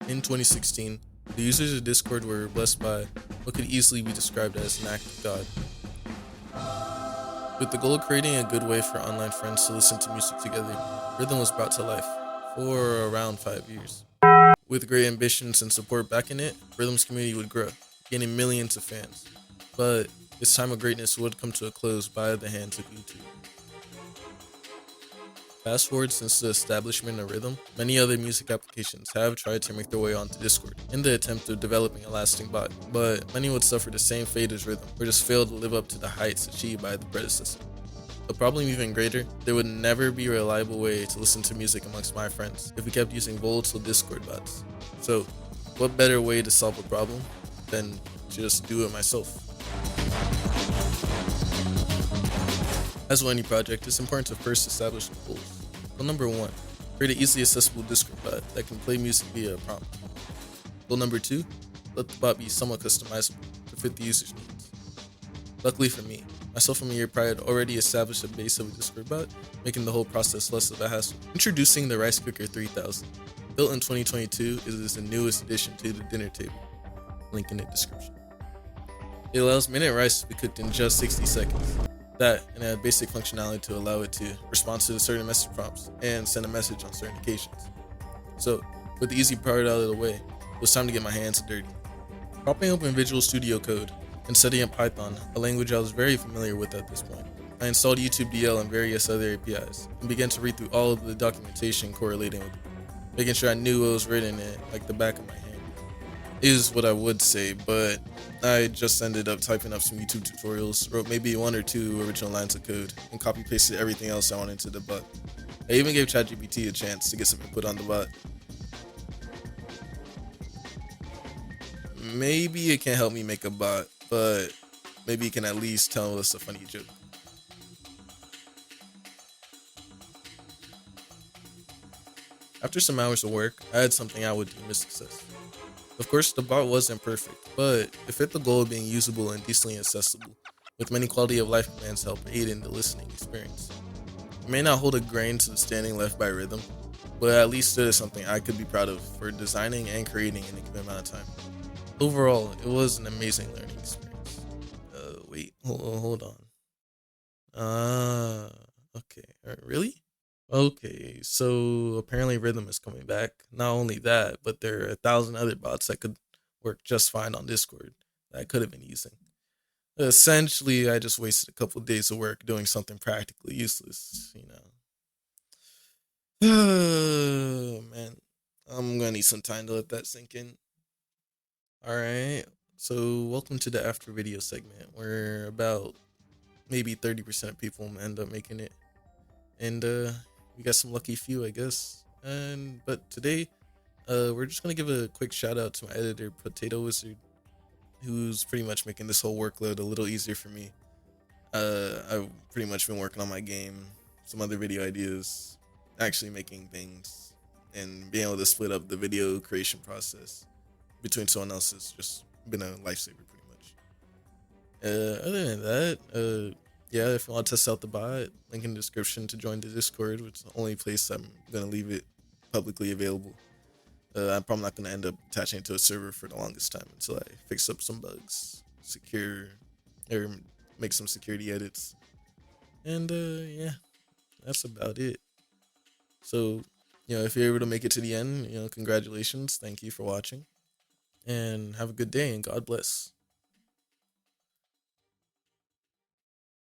In 2016, the users of Discord were blessed by what could easily be described as an act of God. With the goal of creating a good way for online friends to listen to music together, Rhythm was brought to life for around 5 years. With great ambitions and support backing it, Rhythm's community would grow, gaining millions of fans. But its time of greatness would come to a close by the hands of YouTube. Fast forward since the establishment of Rhythm, many other music applications have tried to make their way onto Discord in the attempt of developing a lasting bot, but many would suffer the same fate as Rhythm, or just fail to live up to the heights achieved by the predecessor. The problem even greater, there would never be a reliable way to listen to music amongst my friends if we kept using volatile Discord bots. So, what better way to solve a problem than just do it myself? As with any project, it's important to first establish the goals. Goal number 1, create an easily accessible Discord bot that can play music via a prompt. Goal number 2, let the bot be somewhat customizable to fit the user's needs. Luckily for me, myself and my year prior had already established a base of a Discord bot, making the whole process less of a hassle. Introducing the Rice Cooker 3000. Built in 2022, it is the newest addition to the dinner table. Link in the description. It allows minute rice to be cooked in just 60 seconds. That and add basic functionality to allow it to respond to certain message prompts and send a message on certain occasions. So, with the easy part out of the way, it was time to get my hands dirty. Propping open Visual Studio Code and setting up Python, a language I was very familiar with at this point, I installed YouTube DL and various other APIs, and began to read through all of the documentation correlating with it, making sure I knew what was written in it like the back of my hand. Is what I would say, but I just ended up typing up some YouTube tutorials, wrote maybe 1 or 2 original lines of code, and copy pasted everything else I wanted into the bot. I even gave ChatGPT a chance to get some input on the bot. Maybe it can't help me make a bot, but maybe it can at least tell us a funny joke. After some hours of work, I had something I would deem a success. Of course, the bot wasn't perfect, but it fit the goal of being usable and decently accessible, with many quality of life commands to help aid in the listening experience. It may not hold a grain to the standing left by Rhythm, but at least it is something I could be proud of for designing and creating in a given amount of time. Overall, it was an amazing learning experience. Wait, hold on. Okay, really? Okay, so apparently Rhythm is coming back. Not only that, but there are 1,000 other bots that could work just fine on Discord that I could have been using. Essentially, I just wasted a couple days of work doing something practically useless, you know. Oh, man, I'm gonna need some time to let that sink in. Alright, so welcome to the after video segment where about maybe 30% of people end up making it. And we got some lucky few, I guess. But today, we're just gonna give a quick shout out to my editor, Potato Wizard, who's pretty much making this whole workload a little easier for me. I've pretty much been working on my game, some other video ideas, actually making things, and being able to split up the video creation process between someone else has just been a lifesaver, pretty much. Other than that, yeah, if you want to test out the bot, link in the description to join the Discord, which is the only place I'm gonna leave it publicly available. I'm probably not gonna end up attaching it to a server for the longest time until I fix up some bugs, secure, or make some security edits. And yeah, that's about it. So, if you're able to make it to the end, congratulations, thank you for watching, and have a good day, and God bless.